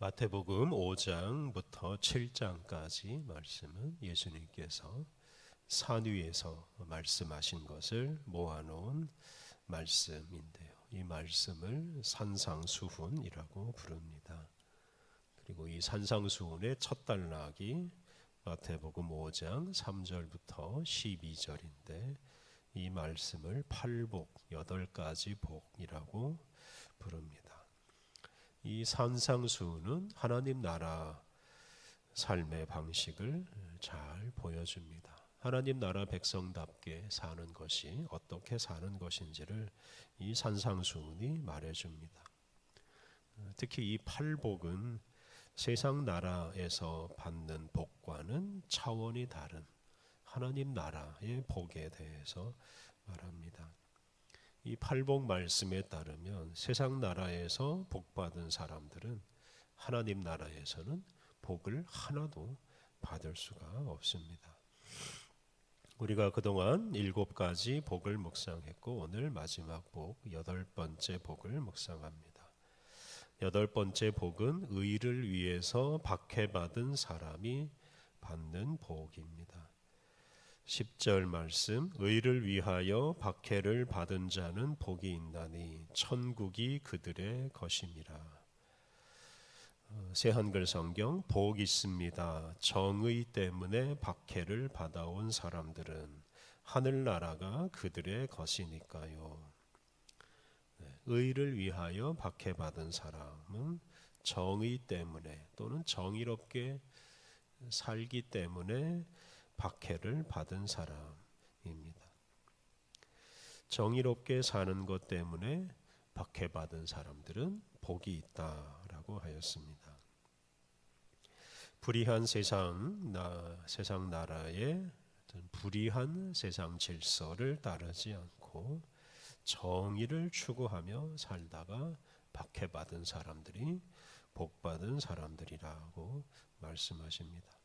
마태복음 5장부터 7장까지 말씀은 예수님께서 산 위에서 말씀하신 것을 모아놓은 말씀인데요. 이 말씀을 산상수훈이라고 부릅니다. 그리고 이 산상수훈의 첫 단락이 마태복음 5장 3절부터 12절인데 이 말씀을 팔복, 8가지 복이라고 부릅니다. 이 산상수훈은 하나님 나라 삶의 방식을 잘 보여줍니다. 하나님 나라 백성답게 사는 것이 어떻게 사는 것인지를 이 산상수훈이 말해줍니다. 특히 이 팔복은 세상 나라에서 받는 복과는 차원이 다른 하나님 나라의 복에 대해서 말합니다. 이 팔복 말씀에 따르면 세상 나라에서 복받은 사람들은 하나님 나라에서는 복을 하나도 받을 수가 없습니다. 우리가 그동안 7가지 복을 묵상했고 오늘 마지막 복 8번째 복을 묵상합니다. 8번째 복은 의를 위해서 박해받은 사람이 받는 복입니다. 10절 말씀, 의를 위하여 박해를 받은 자는 복이 있나니 천국이 그들의 것임이라. 새한글 성경, 복 있습니다. 정의 때문에 박해를 받아온 사람들은 하늘나라가 그들의 것이니까요. 의를 위하여 박해받은 사람은 정의 때문에 또는 정의롭게 살기 때문에 박해를 받은 사람입니다. 정의롭게 사는 것 때문에 박해받은 사람들은 복이 있다라고 하였습니다. 불의한 세상 나라의 불의한 세상 질서를 따르지 않고 정의를 추구하며 살다가 박해받은 사람들이 복받은 사람들이라고 말씀하십니다.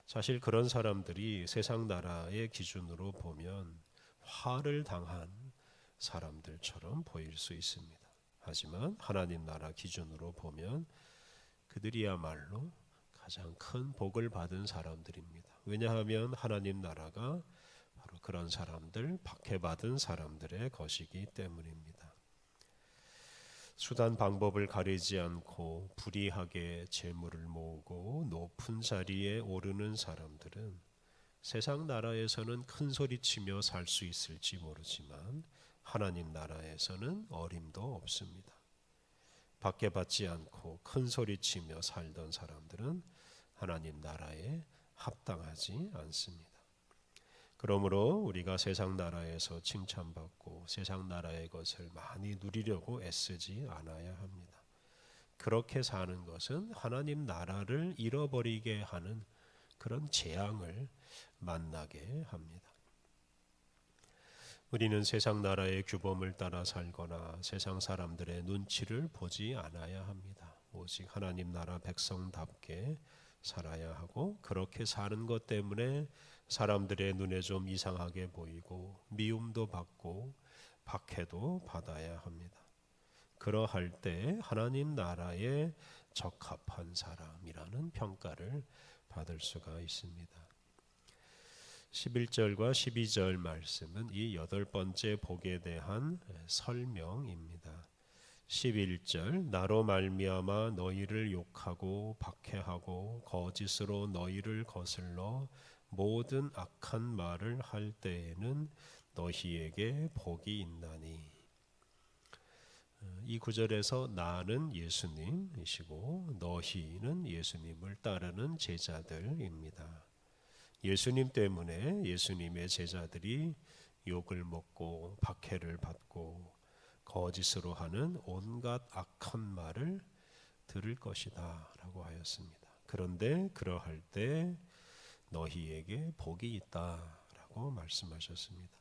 사실 그런 사람들이 세상 나라의 기준으로 보면 화를 당한 사람들처럼 보일 수 있습니다. 하지만 하나님 나라 기준으로 보면 그들이야말로 가장 큰 복을 받은 사람들입니다. 왜냐하면 하나님 나라가 바로 그런 사람들, 박해받은 사람들의 것이기 때문입니다. 수단 방법을 가리지 않고 불의하게 재물을 모으고 높은 자리에 오르는 사람들은 세상 나라에서는 큰 소리치며 살 수 있을지 모르지만 하나님 나라에서는 어림도 없습니다. 박해받지 않고 큰 소리치며 살던 사람들은 하나님 나라에 합당하지 않습니다. 그러므로 우리가 세상 나라에서 칭찬받고 세상 나라의 것을 많이 누리려고 애쓰지 않아야 합니다. 그렇게 사는 것은 하나님 나라를 잃어버리게 하는 그런 재앙을 만나게 합니다. 우리는 세상 나라의 규범을 따라 살거나 세상 사람들의 눈치를 보지 않아야 합니다. 오직 하나님 나라 백성답게 살아야 하고 그렇게 사는 것 때문에 사람들의 눈에 좀 이상하게 보이고 미움도 받고 박해도 받아야 합니다. 그러할 때 하나님 나라에 적합한 사람이라는 평가를 받을 수가 있습니다. 11절과 12절 말씀은 이 8번째 복에 대한 설명입니다. 11절, 나로 말미암아 너희를 욕하고 박해하고 거짓으로 너희를 거슬러 모든 악한 말을 할 때에는 너희에게 복이 있나니. 이 구절에서 나는 예수님이시고 너희는 예수님을 따르는 제자들입니다. 예수님 때문에 예수님의 제자들이 욕을 먹고 박해를 받고 거짓으로 하는 온갖 악한 말을 들을 것이다 라고 하였습니다. 그런데 그러할 때 너희에게 복이 있다라고 말씀하셨습니다.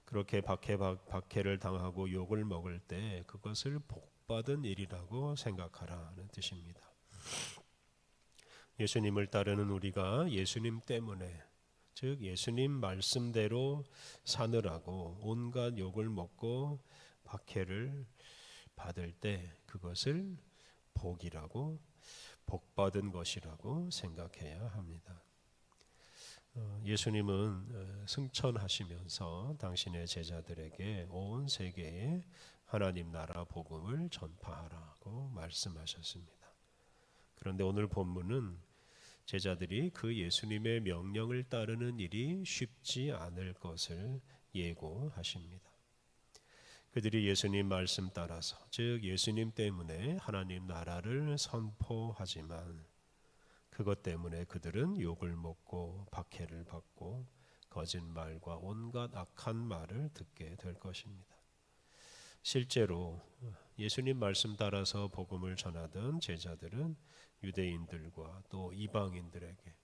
그렇게 박해를 당하고 욕을 먹을 때 그것을 복받은 일이라고 생각하라는 뜻입니다. 예수님을 따르는 우리가 예수님 때문에 즉 예수님 말씀대로 사느라고 온갖 욕을 먹고 박해를 받을 때 그것을 복이라고, 복받은 것이라고 생각해야 합니다. 예수님은 승천하시면서 당신의 제자들에게 온 세계에 하나님 나라 복음을 전파하라고 말씀하셨습니다. 그런데 오늘 본문은 제자들이 그 예수님의 명령을 따르는 일이 쉽지 않을 것을 예고하십니다. 그들이 예수님 말씀 따라서, 즉 예수님 때문에 하나님 나라를 선포하지만 그것 때문에 그들은 욕을 먹고 박해를 받고 거짓말과 온갖 악한 말을 듣게 될 것입니다. 실제로 예수님 말씀 따라서 복음을 전하던 제자들은 유대인들과 또 이방인들에게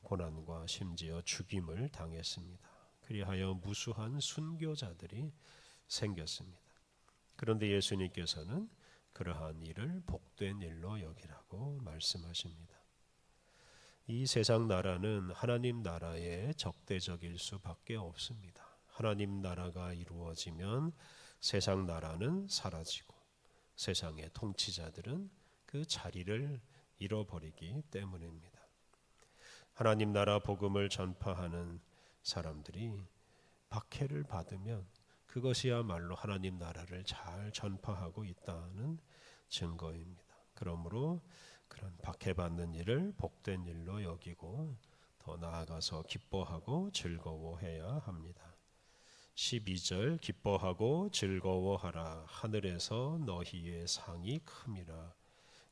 고난과 심지어 죽임을 당했습니다. 그리하여 무수한 순교자들이 생겼습니다. 그런데 예수님께서는 그러한 일을 복된 일로 여기라고 말씀하십니다. 이 세상 나라는 하나님 나라의 적대적일 수밖에 없습니다. 하나님 나라가 이루어지면 세상 나라는 사라지고 세상의 통치자들은 그 자리를 잃어버리기 때문입니다. 하나님 나라 복음을 전파하는 사람들이 박해를 받으면 그것이야말로 하나님 나라를 잘 전파하고 있다는 증거입니다. 그러므로 그런 박해받는 일을 복된 일로 여기고 더 나아가서 기뻐하고 즐거워해야 합니다. 12절 기뻐하고 즐거워하라 하늘에서 너희의 상이 큼이라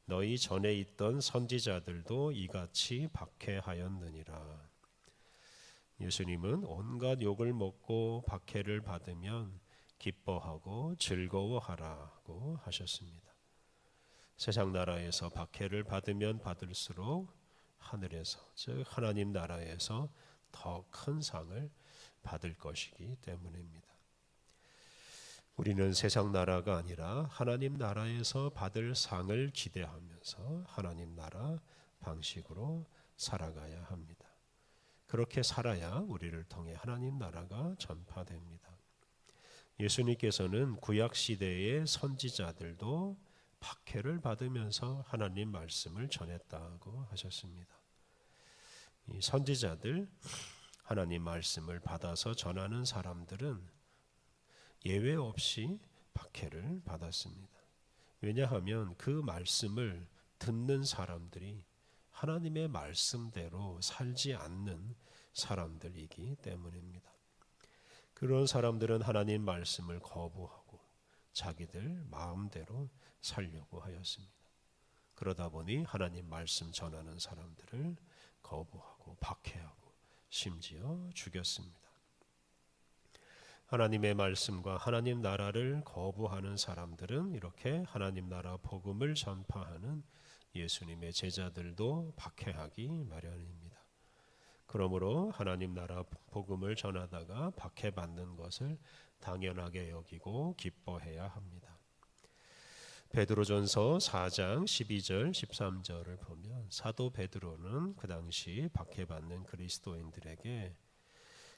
너희 전에 있던 선지자들도 이같이 박해하였느니라. 예수님은 온갖 욕을 먹고 박해를 받으면 기뻐하고 즐거워하라고 하셨습니다. 세상 나라에서 박해를 받으면 받을수록 하늘에서, 즉 하나님 나라에서 더 큰 상을 받을 것이기 때문입니다. 우리는 세상 나라가 아니라 하나님 나라에서 받을 상을 기대하면서 하나님 나라 방식으로 살아가야 합니다. 그렇게 살아야 우리를 통해 하나님 나라가 전파됩니다. 예수님께서는 구약 시대의 선지자들도 박해를 받으면서 하나님 말씀을 전했다고 하셨습니다. 이 선지자들, 하나님 말씀을 받아서 전하는 사람들은 예외 없이 박해를 받았습니다. 왜냐하면 그 말씀을 듣는 사람들이 하나님의 말씀대로 살지 않는 사람들이기 때문입니다. 그런 사람들은 하나님 말씀을 거부하고 자기들 마음대로 살려고 하였습니다. 그러다 보니 하나님 말씀 전하는 사람들을 거부하고 박해하고 심지어 죽였습니다. 하나님의 말씀과 하나님 나라를 거부하는 사람들은 이렇게 하나님 나라 복음을 전파하는 예수님의 제자들도 박해하기 마련입니다. 그러므로 하나님 나라 복음을 전하다가 박해받는 것을 당연하게 여기고 기뻐해야 합니다. 베드로전서 4장 12절 13절을 보면 사도 베드로는 그 당시 박해받는 그리스도인들에게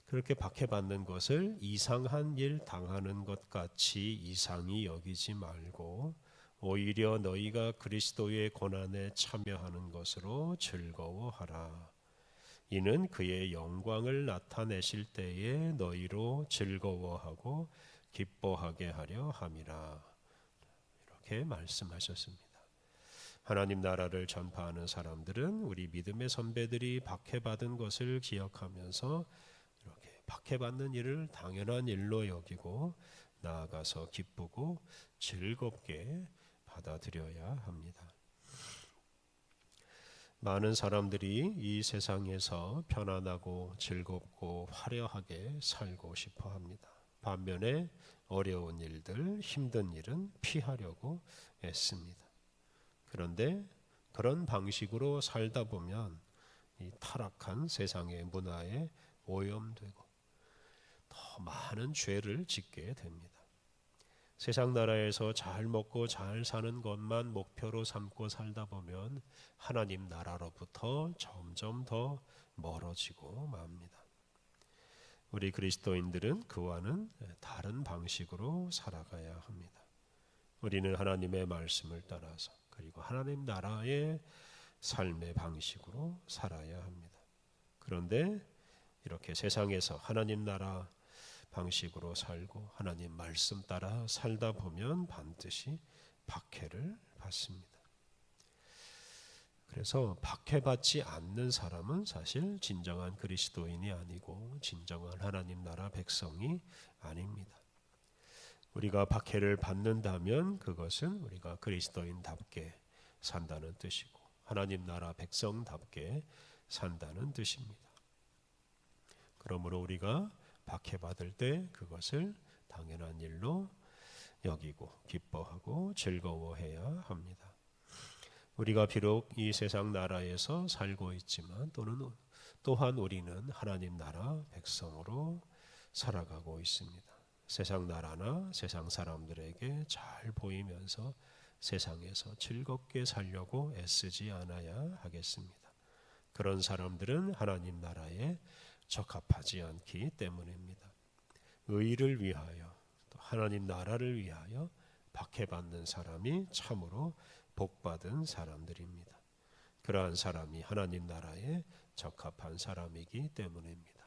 그렇게 박해받는 것을 이상한 일 당하는 것 같이 이상히 여기지 말고 오히려 너희가 그리스도의 고난에 참여하는 것으로 즐거워하라. 이는 그의 영광을 나타내실 때에 너희로 즐거워하고 기뻐하게 하려 함이라. 이렇게 말씀하셨습니다. 하나님 나라를 전파하는 사람들은 우리 믿음의 선배들이 박해받은 것을 기억하면서 이렇게 박해받는 일을 당연한 일로 여기고 나아가서 기쁘고 즐겁게 받아들여야 합니다. 많은 사람들이 이 세상에서 편안하고 즐겁고 화려하게 살고 싶어 합니다. 반면에 어려운 일들, 힘든 일은 피하려고 애씁니다. 그런데 그런 방식으로 살다 보면 이 타락한 세상의 문화에 오염되고 더 많은 죄를 짓게 됩니다. 세상 나라에서 잘 먹고 잘 사는 것만 목표로 삼고 살다 보면 하나님 나라로부터 점점 더 멀어지고 맙니다. 우리 그리스도인들은 그와는 다른 방식으로 살아가야 합니다. 우리는 하나님의 말씀을 따라서 그리고 하나님 나라의 삶의 방식으로 살아야 합니다. 그런데 이렇게 세상에서 하나님 나라 방식으로 살고 하나님 말씀 따라 살다 보면 반드시 박해를 받습니다. 그래서 박해받지 않는 사람은 사실 진정한 그리스도인이 아니고 진정한 하나님 나라 백성이 아닙니다. 우리가 박해를 받는다면 그것은 우리가 그리스도인답게 산다는 뜻이고 하나님 나라 백성답게 산다는 뜻입니다. 그러므로 우리가 박해받을 때 그것을 당연한 일로 여기고 기뻐하고 즐거워해야 합니다. 우리가 비록 이 세상 나라에서 살고 있지만 또한 우리는 하나님 나라 백성으로 살아가고 있습니다. 세상 나라나 세상 사람들에게 잘 보이면서 세상에서 즐겁게 살려고 애쓰지 않아야 하겠습니다. 그런 사람들은 하나님 나라에 적합하지 않기 때문입니다. 의를 위하여 또 하나님 나라를 위하여 박해받는 사람이 참으로 복받은 사람들입니다. 그러한 사람이 하나님 나라에 적합한 사람이기 때문입니다.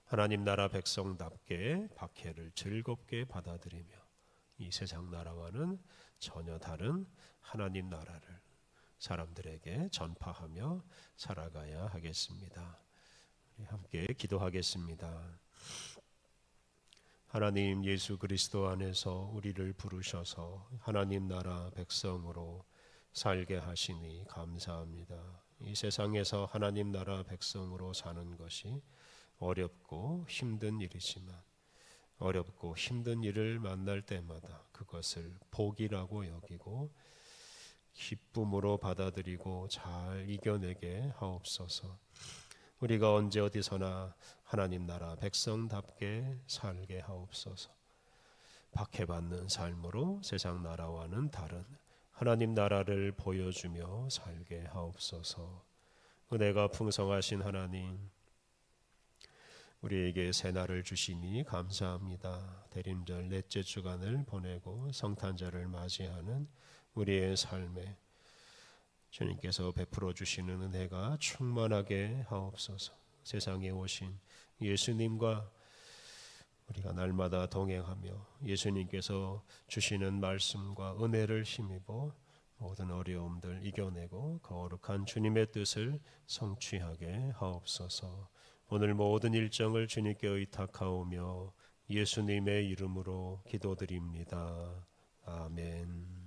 하나님 나라 백성답게 박해를 즐겁게 받아들이며 이 세상 나라와는 전혀 다른 하나님 나라를 사람들에게 전파하며 살아가야 하겠습니다. 우리 함께 기도하겠습니다. 하나님 예수 그리스도 안에서 우리를 부르셔서 하나님 나라 백성으로 살게 하시니 감사합니다. 이 세상에서 하나님 나라 백성으로 사는 것이 어렵고 힘든 일이지만 어렵고 힘든 일을 만날 때마다 그것을 복이라고 여기고 기쁨으로 받아들이고 잘 이겨내게 하옵소서. 우리가 언제 어디서나 하나님 나라 백성답게 살게 하옵소서. 박해받는 삶으로 세상 나라와는 다른 하나님 나라를 보여주며 살게 하옵소서. 은혜가 풍성하신 하나님, 우리에게 새날을 주시니 감사합니다. 대림절 넷째 주간을 보내고 성탄절을 맞이하는 우리의 삶에 주님께서 베풀어 주시는 은혜가 충만하게 하옵소서. 세상에 오신 예수님과 우리가 날마다 동행하며 예수님께서 주시는 말씀과 은혜를 힘입어 모든 어려움들 이겨내고 거룩한 주님의 뜻을 성취하게 하옵소서. 오늘 모든 일정을 주님께 의탁하오며 예수님의 이름으로 기도드립니다. 아멘.